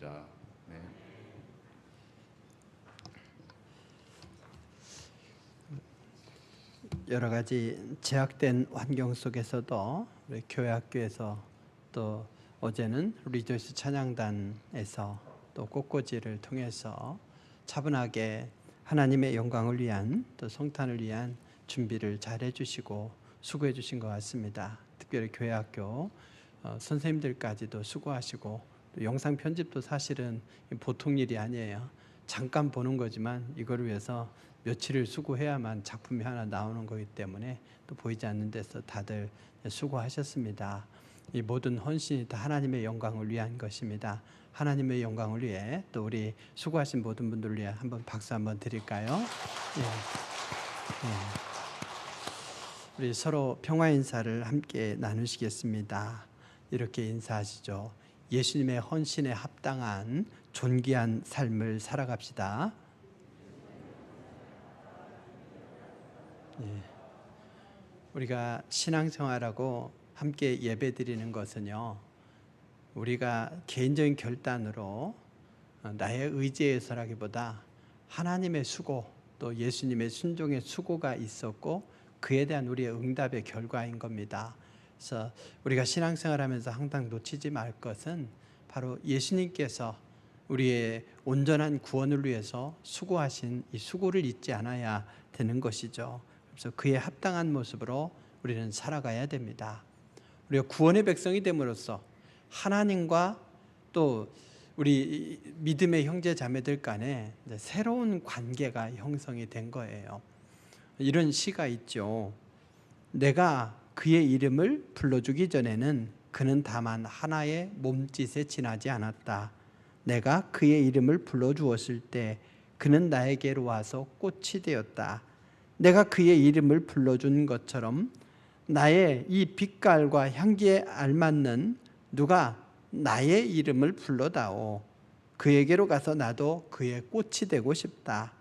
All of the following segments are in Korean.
기도드립니다. 네. 여러 가지 제약된 환경 속에서도 우리 교회학교에서 또 어제는 리조이스 찬양단에서 또 꽃꽂이를 통해서 차분하게 하나님의 영광을 위한 또 성탄을 위한 준비를 잘 해주시고 수고해 주신 것 같습니다. 특별히 교회학교 선생님들까지도 수고하시고 또 영상 편집도 사실은 보통 일이 아니에요. 잠깐 보는 거지만 이걸 위해서 며칠을 수고해야만 작품이 하나 나오는 거기 때문에 또 보이지 않는 데서 다들 수고하셨습니다. 이 모든 헌신이 다 하나님의 영광을 위한 것입니다. 하나님의 영광을 위해 또 우리 수고하신 모든 분들을 위해 한번 박수 한번 드릴까요? 예. 우리 서로 평화 인사를 함께 나누시겠습니다. 이렇게 인사하시죠. 예수님의 헌신에 합당한 존귀한 삶을 살아갑시다. 예. 우리가 신앙생활하고 함께 예배드리는 것은요, 우리가 개인적인 결단으로 나의 의지에서라기보다 하나님의 수고 또 예수님의 순종의 수고가 있었고 그에 대한 우리의 응답의 결과인 겁니다. 그래서 우리가 신앙생활하면서 항상 놓치지 말 것은 바로 예수님께서 우리의 온전한 구원을 위해서 수고하신 이 수고를 잊지 않아야 되는 것이죠. 그래서 그에 합당한 모습으로 우리는 살아가야 됩니다. 우리가 구원의 백성이 됨으로써 하나님과 또 우리 믿음의 형제 자매들 간에 새로운 관계가 형성이 된 거예요. 이런 시가 있죠. 내가 그의 이름을 불러주기 전에는 그는 다만 하나의 몸짓에 지나지 않았다. 내가 그의 이름을 불러주었을 때 그는 나에게로 와서 꽃이 되었다. 내가 그의 이름을 불러준 것처럼 나의 이 빛깔과 향기에 알맞는 누가 나의 이름을 불러다오. 그에게로 가서 나도 그의 꽃이 되고 싶다.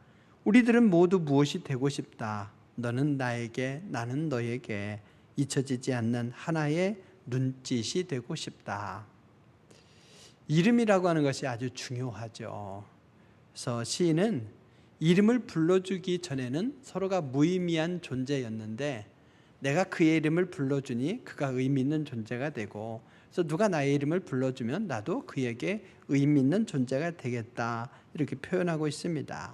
우리들은 모두 무엇이 되고 싶다. 너는 나에게, 나는 너에게 잊혀지지 않는 하나의 눈짓이 되고 싶다. 이름이라고 하는 것이 아주 중요하죠. 그래서 시인은 이름을 불러주기 전에는 서로가 무의미한 존재였는데 내가 그의 이름을 불러주니 그가 의미 있는 존재가 되고, 그래서 누가 나의 이름을 불러주면 나도 그에게 의미 있는 존재가 되겠다, 이렇게 표현하고 있습니다.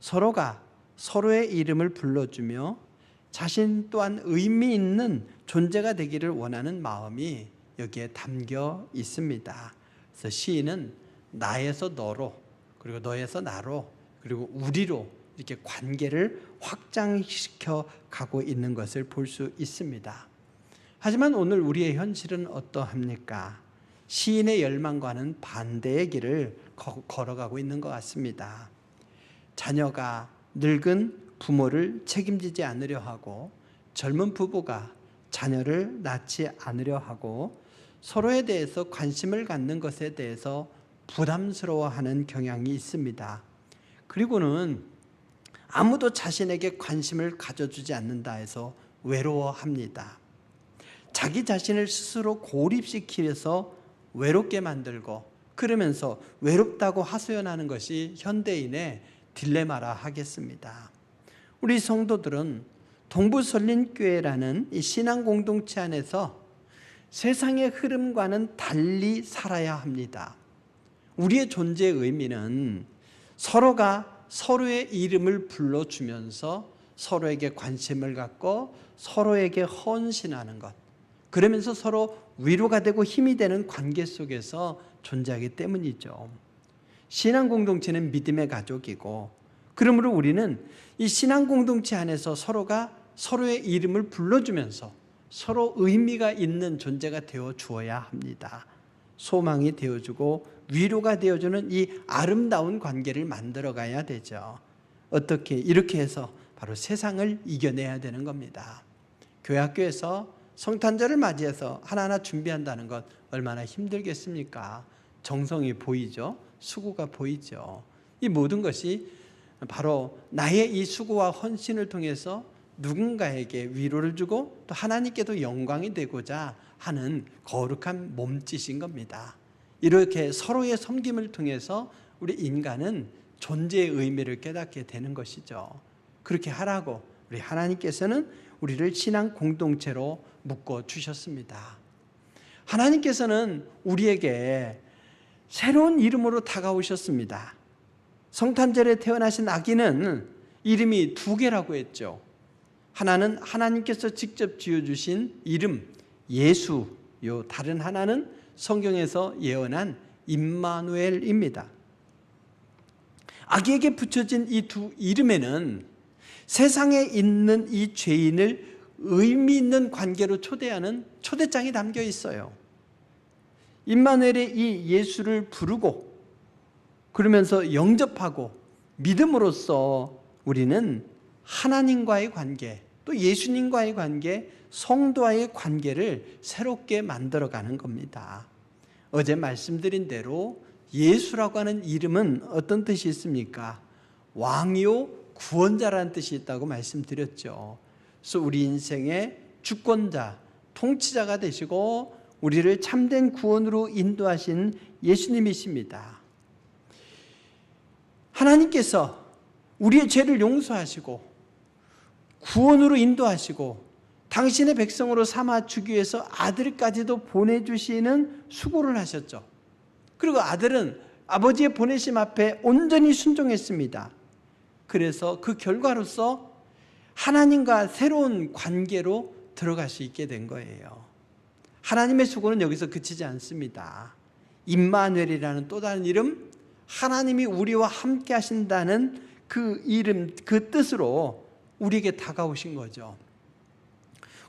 서로가 서로의 이름을 불러주며 자신 또한 의미 있는 존재가 되기를 원하는 마음이 여기에 담겨 있습니다. 그래서 시인은 나에서 너로, 그리고 너에서 나로, 그리고 우리로 이렇게 관계를 확장시켜 가고 있는 것을 볼 수 있습니다. 하지만 오늘 우리의 현실은 어떠합니까? 시인의 열망과는 반대의 길을 걸어가고 있는 것 같습니다. 자녀가 늙은 부모를 책임지지 않으려 하고, 젊은 부부가 자녀를 낳지 않으려 하고, 서로에 대해서 관심을 갖는 것에 대해서 부담스러워하는 경향이 있습니다. 그리고는 아무도 자신에게 관심을 가져주지 않는다 해서 외로워합니다. 자기 자신을 스스로 고립시키면서 외롭게 만들고, 그러면서 외롭다고 하소연하는 것이 현대인의 딜레마라 하겠습니다. 우리 성도들은 동부설린교회라는 이 신앙 공동체 안에서 세상의 흐름과는 달리 살아야 합니다. 우리의 존재의 의미는 서로가 서로의 이름을 불러주면서 서로에게 관심을 갖고 서로에게 헌신하는 것, 그러면서 서로 위로가 되고 힘이 되는 관계 속에서 존재하기 때문이죠. 신앙 공동체는 믿음의 가족이고, 그러므로 우리는 이 신앙 공동체 안에서 서로가 서로의 이름을 불러주면서 서로 의미가 있는 존재가 되어 주어야 합니다. 소망이 되어주고 위로가 되어주는 이 아름다운 관계를 만들어 가야 되죠. 어떻게? 이렇게 해서 바로 세상을 이겨내야 되는 겁니다. 교회학교에서 성탄절을 맞이해서 하나하나 준비한다는 것 얼마나 힘들겠습니까? 정성이 보이죠. 수고가 보이죠. 이 모든 것이 바로 나의 이 수고와 헌신을 통해서 누군가에게 위로를 주고 또 하나님께도 영광이 되고자 하는 거룩한 몸짓인 겁니다. 이렇게 서로의 섬김을 통해서 우리 인간은 존재의 의미를 깨닫게 되는 것이죠. 그렇게 하라고 우리 하나님께서는 우리를 신앙 공동체로 묶어 주셨습니다. 하나님께서는 우리에게 새로운 이름으로 다가오셨습니다. 성탄절에 태어나신 아기는 이름이 두 개라고 했죠. 하나는 하나님께서 직접 지어주신 이름 예수요, 다른 하나는 성경에서 예언한 임마누엘입니다. 아기에게 붙여진 이 두 이름에는 세상에 있는 이 죄인을 의미 있는 관계로 초대하는 초대장이 담겨 있어요. 임마누엘의 이 예수를 부르고 그러면서 영접하고 믿음으로써 우리는 하나님과의 관계, 또 예수님과의 관계, 성도와의 관계를 새롭게 만들어가는 겁니다. 어제 말씀드린 대로 예수라고 하는 이름은 어떤 뜻이 있습니까? 왕이요 구원자라는 뜻이 있다고 말씀드렸죠. 그래서 우리 인생의 주권자, 통치자가 되시고 우리를 참된 구원으로 인도하신 예수님이십니다. 하나님께서 우리의 죄를 용서하시고 구원으로 인도하시고 당신의 백성으로 삼아 주기 위해서 아들까지도 보내주시는 수고를 하셨죠. 그리고 아들은 아버지의 보내심 앞에 온전히 순종했습니다. 그래서 그 결과로서 하나님과 새로운 관계로 들어갈 수 있게 된 거예요. 하나님의 수고는 여기서 그치지 않습니다. 임마누엘이라는 또 다른 이름, 하나님이 우리와 함께 하신다는 그 이름, 그 뜻으로 우리에게 다가오신 거죠.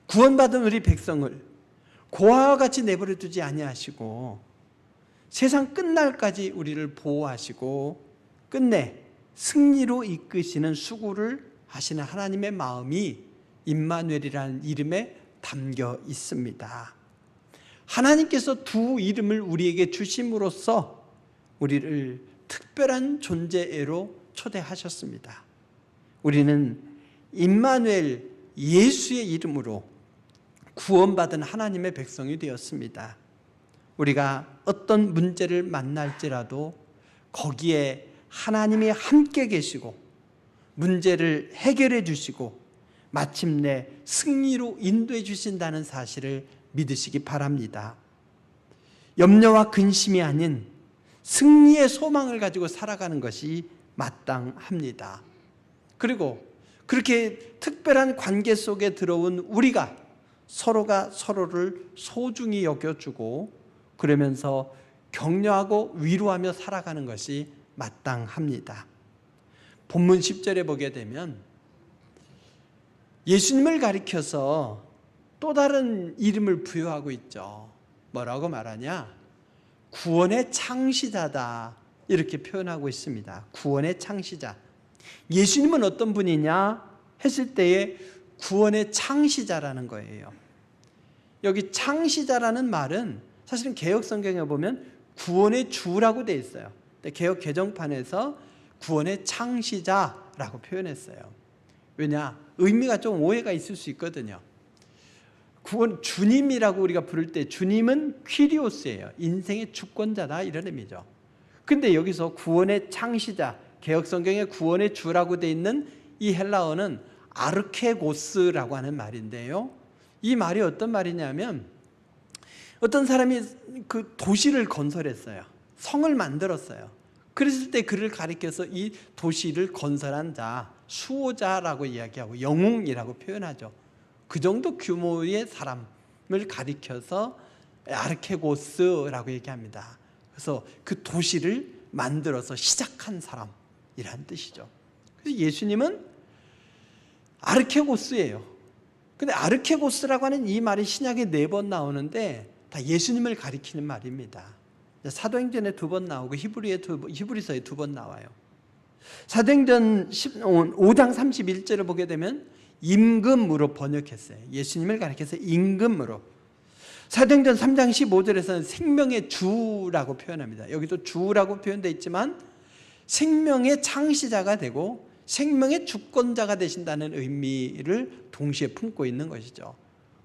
구원받은 우리 백성을 고아와 같이 내버려 두지 아니하시고 세상 끝날까지 우리를 보호하시고 끝내 승리로 이끄시는 수고를 하시는 하나님의 마음이 임마누엘이라는 이름에 담겨 있습니다. 하나님께서 두 이름을 우리에게 주심으로써 우리를 특별한 존재로 초대하셨습니다. 우리는 임마누엘 예수의 이름으로 구원받은 하나님의 백성이 되었습니다. 우리가 어떤 문제를 만날지라도 거기에 하나님이 함께 계시고 문제를 해결해 주시고 마침내 승리로 인도해 주신다는 사실을 믿으시기 바랍니다. 염려와 근심이 아닌 승리의 소망을 가지고 살아가는 것이 마땅합니다. 그리고 그렇게 특별한 관계 속에 들어온 우리가 서로가 서로를 소중히 여겨주고 그러면서 격려하고 위로하며 살아가는 것이 마땅합니다. 본문 10절에 보게 되면 예수님을 가리켜서 또 다른 이름을 부여하고 있죠. 뭐라고 말하냐? 구원의 창시자다, 이렇게 표현하고 있습니다. 구원의 창시자. 예수님은 어떤 분이냐 했을 때에 구원의 창시자라는 거예요. 여기 창시자라는 말은 사실은 개역 성경에 보면 구원의 주라고 되어 있어요. 개역 개정판에서 구원의 창시자라고 표현했어요. 왜냐? 의미가 좀 오해가 있을 수 있거든요. 구원, 주님이라고 우리가 부를 때 주님은 퀴리오스예요. 인생의 주권자다, 이런 의미죠. 근데 여기서 구원의 창시자, 개역 성경에 구원의 주라고 되어 있는 이 헬라어는 아르케고스라고 하는 말인데요. 이 말이 어떤 말이냐면 어떤 사람이 그 도시를 건설했어요. 성을 만들었어요. 그랬을 때 그를 가리켜서 이 도시를 건설한 자, 수호자라고 이야기하고 영웅이라고 표현하죠. 그 정도 규모의 사람을 가리켜서 아르케고스라고 얘기합니다. 그래서 그 도시를 만들어서 시작한 사람이란 뜻이죠. 그래서 예수님은 아르케고스예요. 근데 아르케고스라고 하는 이 말이 신약에 4번 나오는데 다 예수님을 가리키는 말입니다. 사도행전에 2번 나오고 히브리서에 2번 나와요. 사도행전 5장 31절을 보게 되면 임금으로 번역했어요. 예수님을 가리켜서 임금으로. 사도행전 3장 15절에서는 생명의 주라고 표현합니다. 여기도 주라고 표현되어 있지만 생명의 창시자가 되고 생명의 주권자가 되신다는 의미를 동시에 품고 있는 것이죠.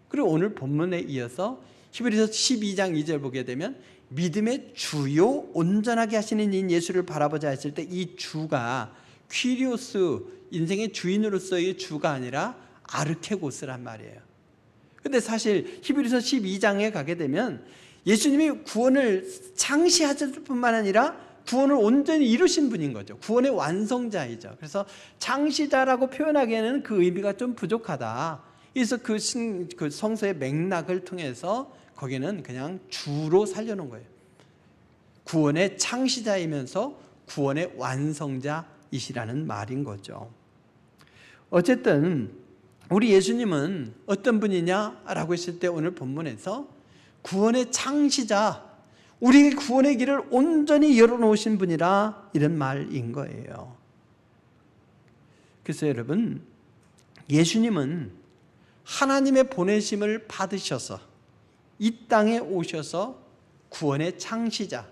그리고 오늘 본문에 이어서 히브리서 12장 2절 보게 되면 믿음의 주요 온전하게 하시는 이 예수를 바라보자 했을 때 이 주가 퀴리오스, 인생의 주인으로서의 주가 아니라 아르케고스란 말이에요. 근데 사실 히브리서 12장에 가게 되면 예수님이 구원을 창시하실 뿐만 아니라 구원을 온전히 이루신 분인 거죠. 구원의 완성자이죠. 그래서 창시자라고 표현하기에는 그 의미가 좀 부족하다. 그래서 그 성서의 맥락을 통해서 거기는 그냥 주로 살려놓은 거예요. 구원의 창시자이면서 구원의 완성자이시라는 말인 거죠. 어쨌든 우리 예수님은 어떤 분이냐라고 했을 때 오늘 본문에서 구원의 창시자, 우리에게 구원의 길을 온전히 열어놓으신 분이라 이런 말인 거예요. 그래서 여러분, 예수님은 하나님의 보내심을 받으셔서 이 땅에 오셔서 구원의 창시자,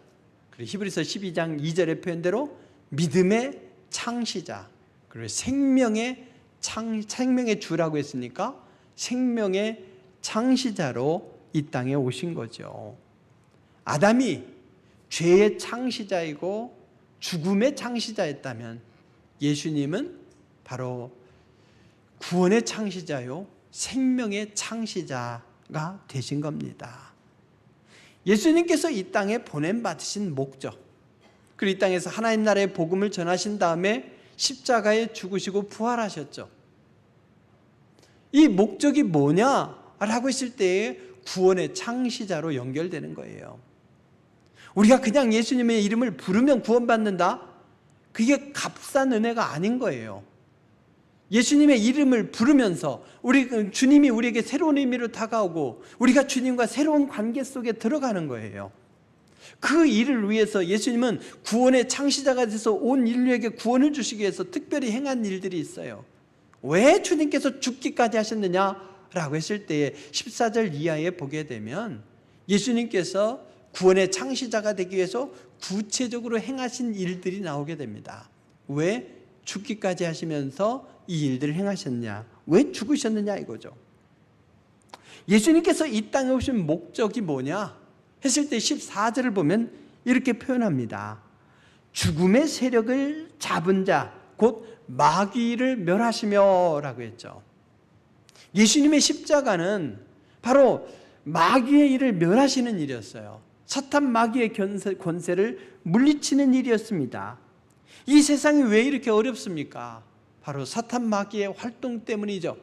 그리고 히브리서 12장 2절의 표현대로 믿음의 창시자, 그리고 생명의 주라고 했으니까 생명의 창시자로 이 땅에 오신 거죠. 아담이 죄의 창시자이고 죽음의 창시자였다면 예수님은 바로 구원의 창시자요 생명의 창시자가 되신 겁니다. 예수님께서 이 땅에 보냄받으신 목적, 그리고 이 땅에서 하나님 나라의 복음을 전하신 다음에 십자가에 죽으시고 부활하셨죠. 이 목적이 뭐냐라고 했을 때 구원의 창시자로 연결되는 거예요. 우리가 그냥 예수님의 이름을 부르면 구원받는다? 그게 값싼 은혜가 아닌 거예요. 예수님의 이름을 부르면서 주님이 우리에게 새로운 의미로 다가오고 우리가 주님과 새로운 관계 속에 들어가는 거예요. 그 일을 위해서 예수님은 구원의 창시자가 돼서 온 인류에게 구원을 주시기 위해서 특별히 행한 일들이 있어요. 왜 주님께서 죽기까지 하셨느냐라고 했을 때 14절 이하에 보게 되면 예수님께서 구원의 창시자가 되기 위해서 구체적으로 행하신 일들이 나오게 됩니다. 왜 죽기까지 하시면서 이 일들을 행하셨냐? 왜 죽으셨느냐 이거죠. 예수님께서 이 땅에 오신 목적이 뭐냐 했을 때 14절을 보면 이렇게 표현합니다. 죽음의 세력을 잡은 자, 곧 마귀를 멸하시며 라고 했죠. 예수님의 십자가는 바로 마귀의 일을 멸하시는 일이었어요. 사탄 마귀의 권세를 물리치는 일이었습니다. 이 세상이 왜 이렇게 어렵습니까? 바로 사탄 마귀의 활동 때문이죠.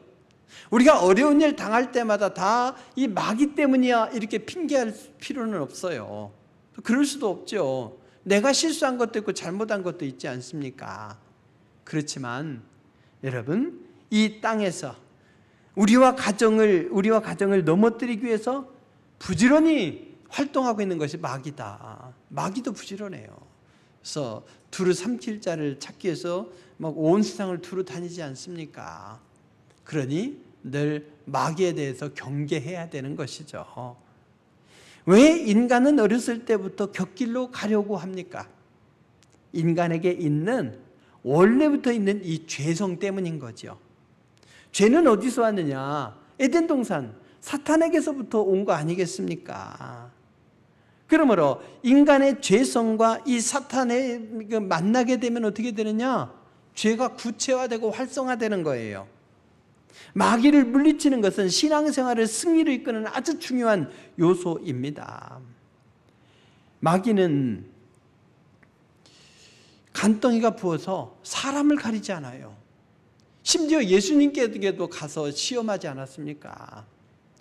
우리가 어려운 일 당할 때마다 다 이 마귀 때문이야 이렇게 핑계할 필요는 없어요. 그럴 수도 없죠. 내가 실수한 것도 있고 잘못한 것도 있지 않습니까? 그렇지만 여러분, 이 땅에서 우리와 가정을 넘어뜨리기 위해서 부지런히 활동하고 있는 것이 마귀다. 마귀도 부지런해요. 그래서 두루 삼킬 자를 찾기 위해서 막 온 세상을 두루 다니지 않습니까? 그러니 늘 마귀에 대해서 경계해야 되는 것이죠. 왜 인간은 어렸을 때부터 곁길로 가려고 합니까? 인간에게 있는 원래부터 있는 이 죄성 때문인 거죠. 죄는 어디서 왔느냐? 에덴 동산 사탄에게서부터 온 거 아니겠습니까? 그러므로 인간의 죄성과 이 사탄에 만나게 되면 어떻게 되느냐? 죄가 구체화되고 활성화되는 거예요. 마귀를 물리치는 것은 신앙생활의 승리를 이끄는 아주 중요한 요소입니다. 마귀는 간덩이가 부어서 사람을 가리지 않아요. 심지어 예수님께도 가서 시험하지 않았습니까?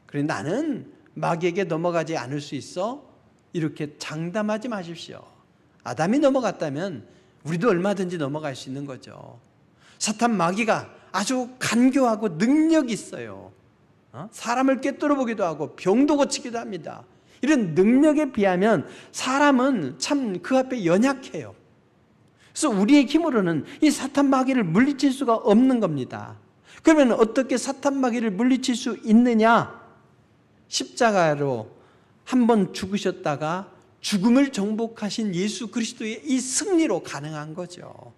그래, 나는 마귀에게 넘어가지 않을 수 있어? 이렇게 장담하지 마십시오. 아담이 넘어갔다면 우리도 얼마든지 넘어갈 수 있는 거죠. 사탄 마귀가 아주 간교하고 능력이 있어요. 사람을 꿰뚫어 보기도 하고 병도 고치기도 합니다. 이런 능력에 비하면 사람은 참 그 앞에 연약해요. 그래서 우리의 힘으로는 이 사탄 마귀를 물리칠 수가 없는 겁니다. 그러면 어떻게 사탄 마귀를 물리칠 수 있느냐? 십자가로 한번 죽으셨다가 죽음을 정복하신 예수 그리스도의 이 승리로 가능한 거죠.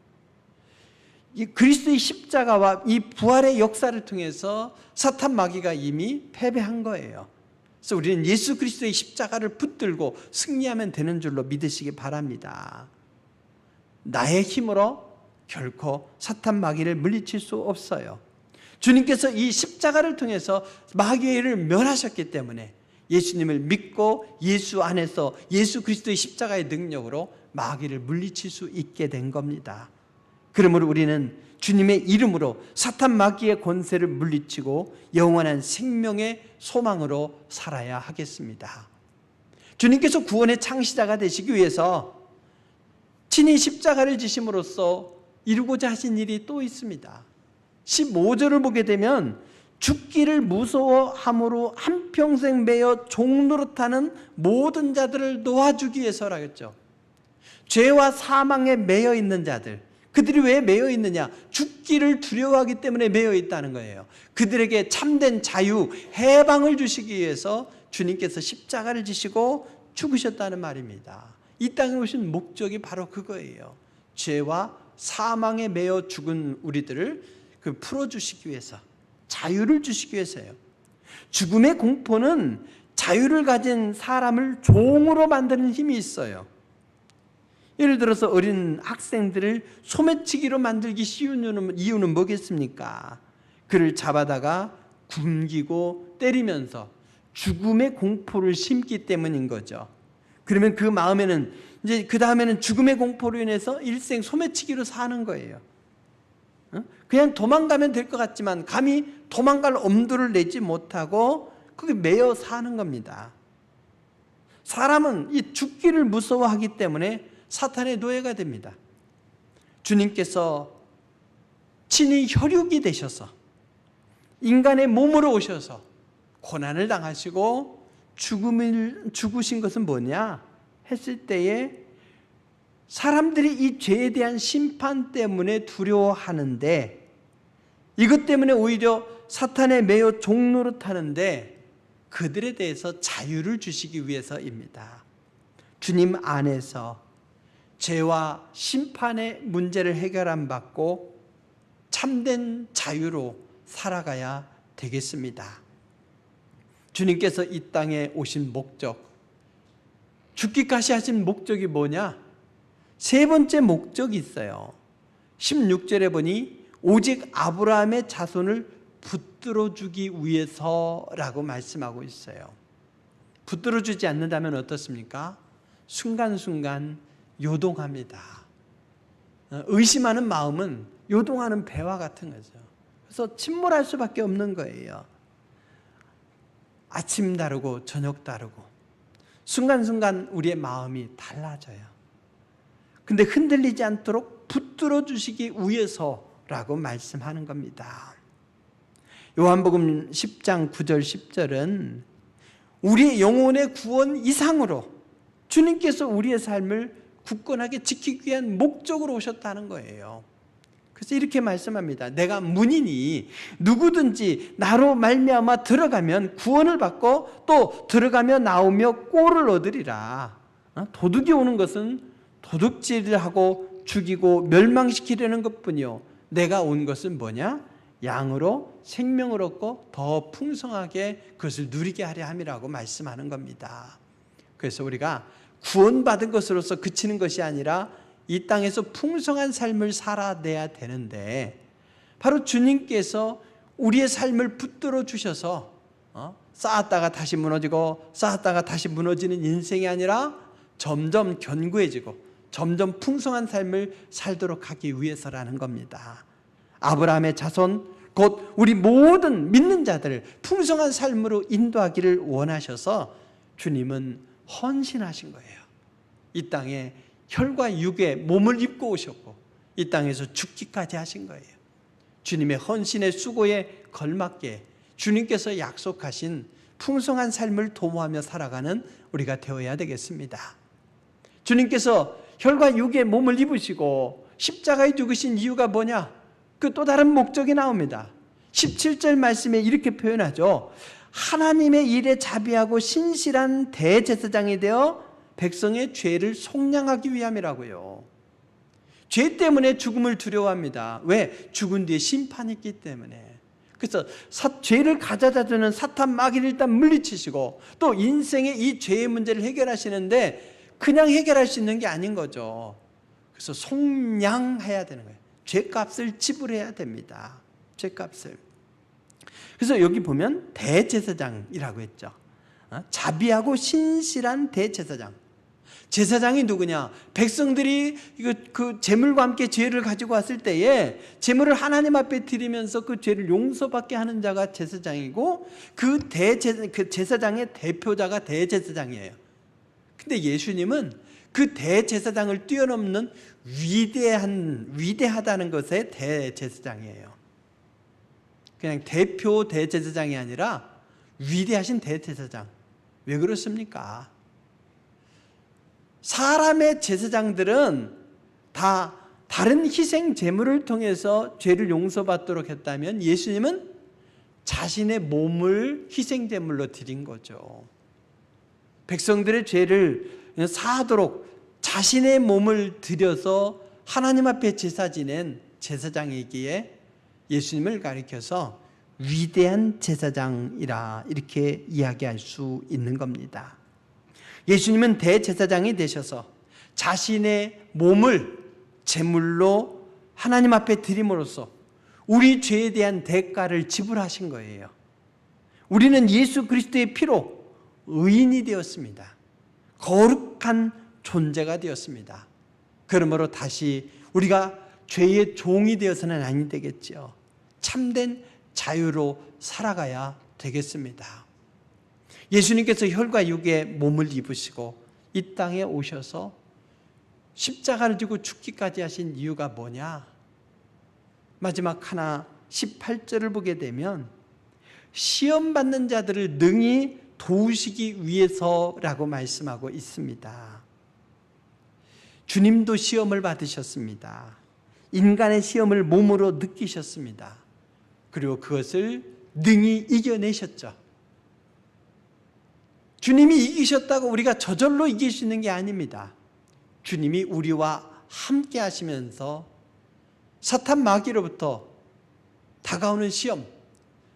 이 그리스도의 십자가와 이 부활의 역사를 통해서 사탄 마귀가 이미 패배한 거예요. 그래서 우리는 예수 그리스도의 십자가를 붙들고 승리하면 되는 줄로 믿으시기 바랍니다. 나의 힘으로 결코 사탄 마귀를 물리칠 수 없어요. 주님께서 이 십자가를 통해서 마귀를 멸하셨기 때문에 예수님을 믿고 예수 안에서 예수 그리스도의 십자가의 능력으로 마귀를 물리칠 수 있게 된 겁니다. 그러므로 우리는 주님의 이름으로 사탄 마귀의 권세를 물리치고 영원한 생명의 소망으로 살아야 하겠습니다. 주님께서 구원의 창시자가 되시기 위해서 친히 십자가를 지심으로써 이루고자 하신 일이 또 있습니다. 15절을 보게 되면 죽기를 무서워함으로 한평생 매여 종노릇하는 모든 자들을 놓아주기 위해서라겠죠. 죄와 사망에 매여 있는 자들, 그들이 왜 매여 있느냐? 죽기를 두려워하기 때문에 매여 있다는 거예요. 그들에게 참된 자유, 해방을 주시기 위해서 주님께서 십자가를 지시고 죽으셨다는 말입니다. 이 땅에 오신 목적이 바로 그거예요. 죄와 사망에 매여 죽은 우리들을 풀어주시기 위해서, 자유를 주시기 위해서요. 죽음의 공포는 자유를 가진 사람을 종으로 만드는 힘이 있어요. 예를 들어서 어린 학생들을 소매치기로 만들기 쉬운 이유는 뭐겠습니까? 그를 잡아다가 굶기고 때리면서 죽음의 공포를 심기 때문인 거죠. 그러면 그 마음에는 이제 그 다음에는 죽음의 공포로 인해서 일생 소매치기로 사는 거예요. 그냥 도망가면 될 것 같지만 감히 도망갈 엄두를 내지 못하고 그게 매여 사는 겁니다. 사람은 이 죽기를 무서워하기 때문에 사탄의 노예가 됩니다. 주님께서 친히 혈육이 되셔서 인간의 몸으로 오셔서 고난을 당하시고 죽으신 것은 뭐냐 했을 때에 사람들이 이 죄에 대한 심판 때문에 두려워하는데, 이것 때문에 오히려 사탄에 매여 종노릇하는데 그들에 대해서 자유를 주시기 위해서입니다. 주님 안에서 죄와 심판의 문제를 해결 안 받고 참된 자유로 살아가야 되겠습니다. 주님께서 이 땅에 오신 목적, 죽기까지 하신 목적이 뭐냐? 세 번째 목적이 있어요. 16절에 보니 오직 아브라함의 자손을 붙들어주기 위해서라고 말씀하고 있어요. 붙들어주지 않는다면 어떻습니까? 순간순간 요동합니다. 의심하는 마음은 요동하는 배와 같은 거죠. 그래서 침몰할 수밖에 없는 거예요. 아침 다르고 저녁 다르고 순간순간 우리의 마음이 달라져요. 근데 흔들리지 않도록 붙들어 주시기 위해서라고 말씀하는 겁니다. 요한복음 10장 9절 10절은 우리의 영혼의 구원 이상으로 주님께서 우리의 삶을 굳건하게 지키기 위한 목적으로 오셨다는 거예요. 그래서 이렇게 말씀합니다. 내가 문이니 누구든지 나로 말미암아 들어가면 구원을 받고 또 들어가며 나오며 꼴을 얻으리라. 도둑이 오는 것은 도둑질을 하고 죽이고 멸망시키려는 것뿐이요, 내가 온 것은 뭐냐? 양으로 생명을 얻고 더 풍성하게 그것을 누리게 하려 함이라고 말씀하는 겁니다. 그래서 우리가 구원받은 것으로서 그치는 것이 아니라 이 땅에서 풍성한 삶을 살아내야 되는데, 바로 주님께서 우리의 삶을 붙들어 주셔서 쌓았다가 다시 무너지고 쌓았다가 다시 무너지는 인생이 아니라 점점 견고해지고 점점 풍성한 삶을 살도록 하기 위해서라는 겁니다. 아브라함의 자손 곧 우리 모든 믿는 자들을 풍성한 삶으로 인도하기를 원하셔서 주님은 헌신하신 거예요. 이 땅에 혈과 육의 몸을 입고 오셨고 이 땅에서 죽기까지 하신 거예요. 주님의 헌신의 수고에 걸맞게 주님께서 약속하신 풍성한 삶을 도모하며 살아가는 우리가 되어야 되겠습니다. 주님께서 혈과 육의 몸을 입으시고 십자가에 죽으신 이유가 뭐냐? 그 또 다른 목적이 나옵니다. 17절 말씀에 이렇게 표현하죠. 하나님의 일에 자비하고 신실한 대제사장이 되어 백성의 죄를 속량하기 위함이라고요. 죄 때문에 죽음을 두려워합니다. 왜? 죽은 뒤에 심판이 있기 때문에. 그래서 죄를 가져다 주는 사탄 마귀를 일단 물리치시고 또 인생의 이 죄의 문제를 해결하시는데 그냥 해결할 수 있는 게 아닌 거죠. 그래서 속량해야 되는 거예요. 죄값을 지불해야 됩니다. 죄값을. 그래서 여기 보면 대제사장이라고 했죠. 자비하고 신실한 대제사장. 제사장이 누구냐? 백성들이 그 제물과 함께 죄를 가지고 왔을 때에 제물을 하나님 앞에 드리면서 그 죄를 용서받게 하는 자가 제사장이고 그 제사장의 대표자가 대제사장이에요. 근데 예수님은 그 대제사장을 뛰어넘는 위대하다는 것의 대제사장이에요. 그냥 대표 대제사장이 아니라 위대하신 대제사장. 왜 그렇습니까? 사람의 제사장들은 다 다른 희생 제물을 통해서 죄를 용서받도록 했다면 예수님은 자신의 몸을 희생 제물로 드린 거죠. 백성들의 죄를 사하도록 자신의 몸을 들여서 하나님 앞에 제사 지낸 제사장이기에 예수님을 가리켜서 위대한 제사장이라 이렇게 이야기할 수 있는 겁니다. 예수님은 대제사장이 되셔서 자신의 몸을 제물로 하나님 앞에 드림으로써 우리 죄에 대한 대가를 지불하신 거예요. 우리는 예수 그리스도의 피로 의인이 되었습니다. 거룩한 존재가 되었습니다. 그러므로 다시 우리가 죄의 종이 되어서는 아니 되겠죠. 참된 자유로 살아가야 되겠습니다. 예수님께서 혈과 육의 몸을 입으시고 이 땅에 오셔서 십자가를 지고 죽기까지 하신 이유가 뭐냐? 마지막 하나 18절을 보게 되면 시험받는 자들을 능히 도우시기 위해서라고 말씀하고 있습니다. 주님도 시험을 받으셨습니다. 인간의 시험을 몸으로 느끼셨습니다. 그리고 그것을 능히 이겨내셨죠. 주님이 이기셨다고 우리가 저절로 이길 수 있는 게 아닙니다. 주님이 우리와 함께 하시면서 사탄 마귀로부터 다가오는 시험,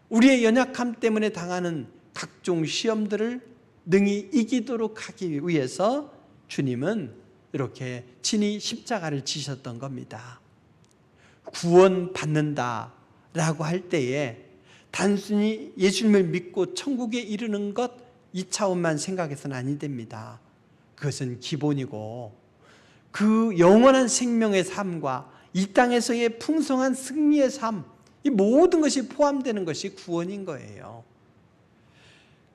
우리의 연약함 때문에 당하는 각종 시험들을 능히 이기도록 하기 위해서 주님은 이렇게 친히 십자가를 지셨던 겁니다. 구원받는다라고 할 때에 단순히 예수님을 믿고 천국에 이르는 것 이 차원만 생각해서는 아니 됩니다. 그것은 기본이고 그 영원한 생명의 삶과 이 땅에서의 풍성한 승리의 삶, 이 모든 것이 포함되는 것이 구원인 거예요.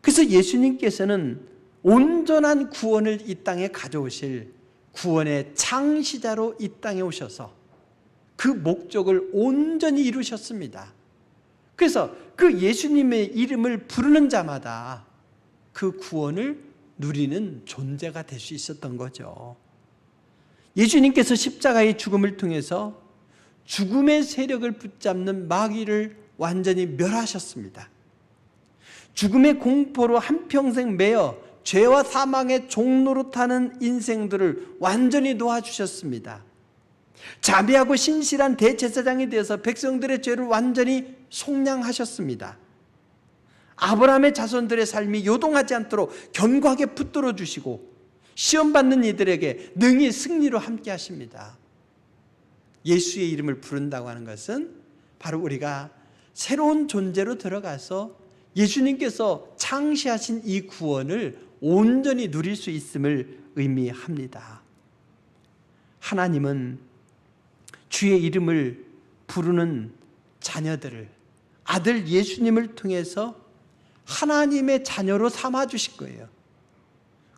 그래서 예수님께서는 온전한 구원을 이 땅에 가져오실 구원의 창시자로 이 땅에 오셔서 그 목적을 온전히 이루셨습니다. 그래서 그 예수님의 이름을 부르는 자마다 그 구원을 누리는 존재가 될 수 있었던 거죠. 예수님께서 십자가의 죽음을 통해서 죽음의 세력을 붙잡는 마귀를 완전히 멸하셨습니다. 죽음의 공포로 한평생 매여 죄와 사망의 종로로 타는 인생들을 완전히 놓아주셨습니다. 자비하고 신실한 대제사장이 되어서 백성들의 죄를 완전히 속량하셨습니다. 아브라함의 자손들의 삶이 요동하지 않도록 견고하게 붙들어 주시고 시험받는 이들에게 능히 승리로 함께 하십니다. 예수의 이름을 부른다고 하는 것은 바로 우리가 새로운 존재로 들어가서 예수님께서 창시하신 이 구원을 온전히 누릴 수 있음을 의미합니다. 하나님은 주의 이름을 부르는 자녀들을 아들 예수님을 통해서 하나님의 자녀로 삼아주실 거예요.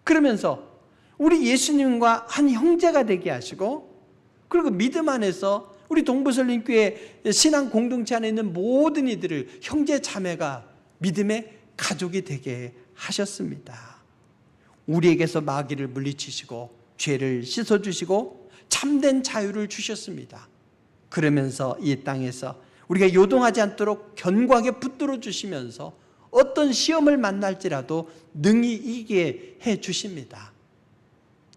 그러면서 우리 예수님과 한 형제가 되게 하시고 그리고 믿음 안에서 우리 동부설림교회 신앙 공동체 안에 있는 모든 이들을 형제 자매가 믿음의 가족이 되게 하셨습니다. 우리에게서 마귀를 물리치시고 죄를 씻어주시고 참된 자유를 주셨습니다. 그러면서 이 땅에서 우리가 요동하지 않도록 견고하게 붙들어 주시면서 어떤 시험을 만날지라도 능히 이기게 해 주십니다.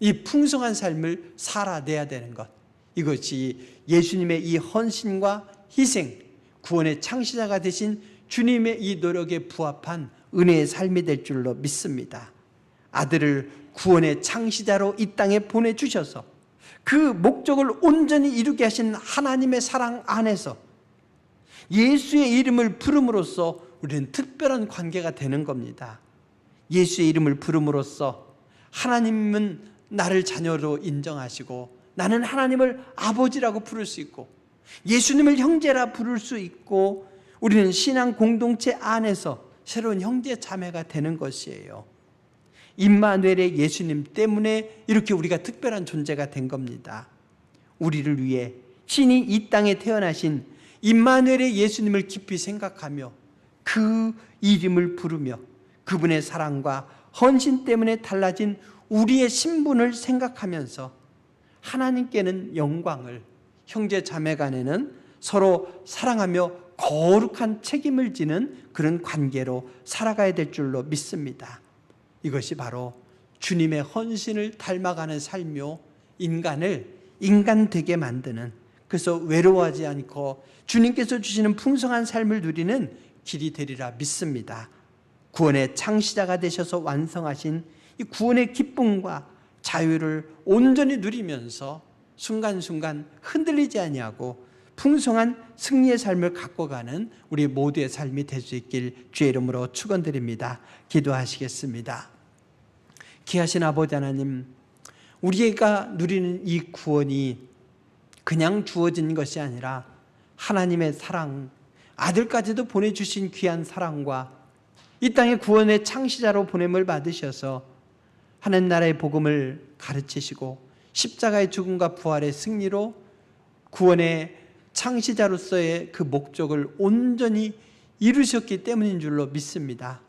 이 풍성한 삶을 살아내야 되는 것, 이것이 예수님의 이 헌신과 희생, 구원의 창시자가 되신 주님의 이 노력에 부합한 은혜의 삶이 될 줄로 믿습니다. 아들을 구원의 창시자로 이 땅에 보내주셔서 그 목적을 온전히 이루게 하신 하나님의 사랑 안에서 예수의 이름을 부름으로써 우리는 특별한 관계가 되는 겁니다. 예수의 이름을 부름으로써 하나님은 나를 자녀로 인정하시고 나는 하나님을 아버지라고 부를 수 있고 예수님을 형제라 부를 수 있고 우리는 신앙 공동체 안에서 새로운 형제 자매가 되는 것이에요. 임마누엘의 예수님 때문에 이렇게 우리가 특별한 존재가 된 겁니다. 우리를 위해 신이 이 땅에 태어나신 임마누엘의 예수님을 깊이 생각하며 그 이름을 부르며 그분의 사랑과 헌신 때문에 달라진 우리의 신분을 생각하면서 하나님께는 영광을, 형제 자매 간에는 서로 사랑하며 거룩한 책임을 지는 그런 관계로 살아가야 될 줄로 믿습니다. 이것이 바로 주님의 헌신을 닮아가는 삶이요, 인간을 인간 되게 만드는, 그래서 외로워하지 않고 주님께서 주시는 풍성한 삶을 누리는 길이 되리라 믿습니다. 구원의 창시자가 되셔서 완성하신 이 구원의 기쁨과 자유를 온전히 누리면서 순간순간 흔들리지 아니하고 풍성한 승리의 삶을 갖고 가는 우리 모두의 삶이 될 수 있길 주의 이름으로 축원드립니다. 기도하시겠습니다. 귀하신 아버지 하나님, 우리가 누리는 이 구원이 그냥 주어진 것이 아니라 하나님의 사랑, 아들까지도 보내주신 귀한 사랑과 이 땅의 구원의 창시자로 보냄을 받으셔서 하나님 나라의 복음을 가르치시고 십자가의 죽음과 부활의 승리로 구원의 창시자로서의 그 목적을 온전히 이루셨기 때문인 줄로 믿습니다.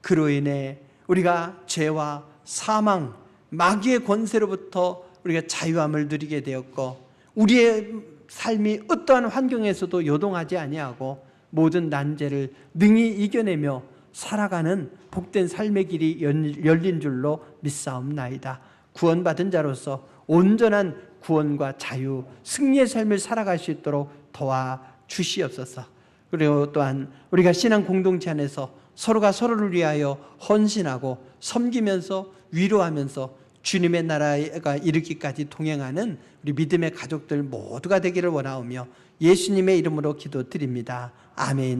그로 인해 우리가 죄와 사망, 마귀의 권세로부터 우리가 자유함을 누리게 되었고 우리의 삶이 어떠한 환경에서도 요동하지 아니하고 모든 난제를 능히 이겨내며 살아가는 복된 삶의 길이 열린 줄로 믿사옵나이다. 구원받은 자로서 온전한 구원과 자유, 승리의 삶을 살아갈 수 있도록 도와주시옵소서. 그리고 또한 우리가 신앙 공동체 안에서 서로가 서로를 위하여 헌신하고 섬기면서 위로하면서 주님의 나라가 이르기까지 동행하는 우리 믿음의 가족들 모두가 되기를 원하오며 예수님의 이름으로 기도드립니다. 아멘.